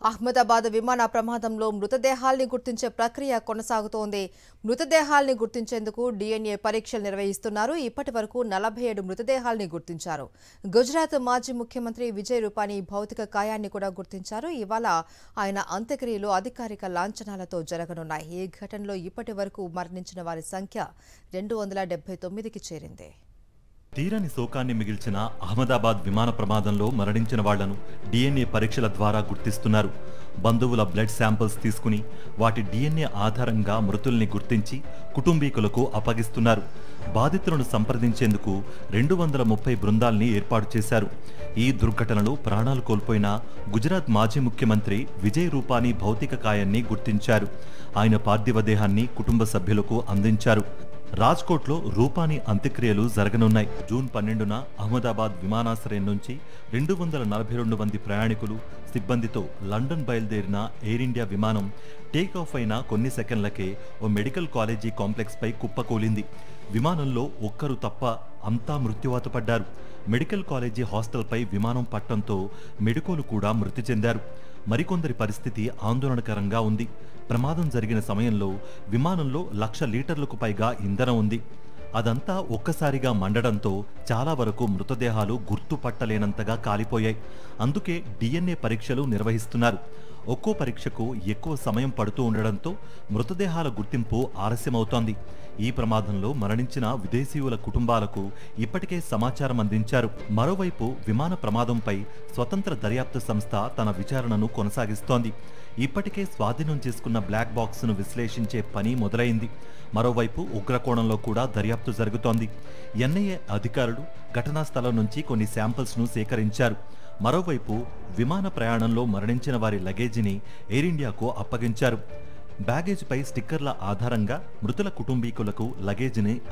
అహ్మదాబాద్ విమాన ప్రమాదంలో మృతదేహాల్ని గుర్తించే ప్రక్రియ కొనసాగుతోంది. మృతదేహాల్ని గుర్తించేందుకు DNA పరీక్షలు నిర్వహిస్తున్నారు. ఇప్పటివరకు 47 మృతదేహాల్ని గుర్తించారు. గుజరాత్ మాజీ ముఖ్యమంత్రి విజయ్ రూపానీ భౌతిక కాయాన్ని కూడా గుర్తించారు. ఇవాళ ఆయన అంత్యక్రియలు అధికారిక లాంఛనాలతో జరగనున్నాయి. ఈ ఘటనలో ఇప్పటివరకు మరణించిన వారి సంఖ్య 279కి చేరింది. తీరని శోకాన్ని మిగిల్చిన అహ్మదాబాద్ విమాన ప్రమాదంలో మరణించిన వాళ్లను DNA పరీక్షల ద్వారా గుర్తిస్తున్నారు. బంధువుల బ్లడ్ శాంపిల్స్ తీసుకుని వాటి DNA ఆధారంగా మృతుల్ని గుర్తించి కుటుంబీకులకు అప్పగిస్తున్నారు. బాధితులను సంప్రదించేందుకు 230 బృందాల్ని ఏర్పాటు చేశారు. ఈ దుర్ఘటనలో ప్రాణాలు కోల్పోయిన గుజరాత్ మాజీ ముఖ్యమంత్రి విజయ్ రూపానీ భౌతిక కాయాన్ని గుర్తించారు. ఆయన పార్థివ దేహాన్ని కుటుంబ సభ్యులకు అందించారు. రాజ్కోట్లో రూపానీ అంత్యక్రియలు జరగనున్నాయి. జూన్ 12న అహ్మదాబాద్ విమానాశ్రయం నుంచి 242 మంది ప్రయాణికులు సిబ్బందితో లండన్ బయలుదేరిన ఎయిర్ ఇండియా విమానం టేకాఫ్ అయిన కొన్ని సెకండ్లకే ఓ మెడికల్ కాలేజీ కాంప్లెక్స్ పై కుప్పకూలింది. విమానంలో ఒక్కరు తప్ప అంతా మృత్యువాత పడ్డారు. మెడికల్ కాలేజీ హాస్టల్పై విమానం పట్టడంతో మెడికోలు కూడా మృతి చెందారు. మరికొందరి పరిస్థితి ఆందోళనకరంగా ఉంది. ప్రమాదం జరిగిన సమయంలో విమానంలో 1,00,000 లీటర్లకు పైగా ఇంధనం ఉంది. అదంతా ఒక్కసారిగా మండడంతో చాలా వరకు మృతదేహాలు గుర్తుపట్టలేనంతగా కాలిపోయాయి. అందుకే DNA పరీక్షలు నిర్వహిస్తున్నారు. ఒక్కో పరీక్షకు ఎక్కువ సమయం పడుతూ ఉండడంతో మృతదేహాల గుర్తింపు ఆలస్యమవుతోంది. ఈ ప్రమాదంలో మరణించిన విదేశీయుల కుటుంబాలకు ఇప్పటికే సమాచారం అందించారు. మరోవైపు విమాన ప్రమాదంపై స్వతంత్ర దర్యాప్తు సంస్థ తన విచారణను కొనసాగిస్తోంది. ఇప్పటికే స్వాధీనం చేసుకున్న బ్లాక్ బాక్స్ను విశ్లేషించే పని మొదలైంది. మరోవైపు ఉగ్రకోణంలో కూడా దర్యాప్తు జరుగుతోంది. NIA అధికారులు ఘటనా స్థలం నుంచి కొన్ని శాంపిల్స్ను సేకరించారు. మరోవైపు విమాన ప్రయాణంలో మరణించిన వారి లగేజీని ఎయిర్ ఇండియాకు అప్పగించారు. బ్యాగేజ్పై స్టిక్కర్ల ఆధారంగా మృతుల కుటుంబీకులకు లగేజీని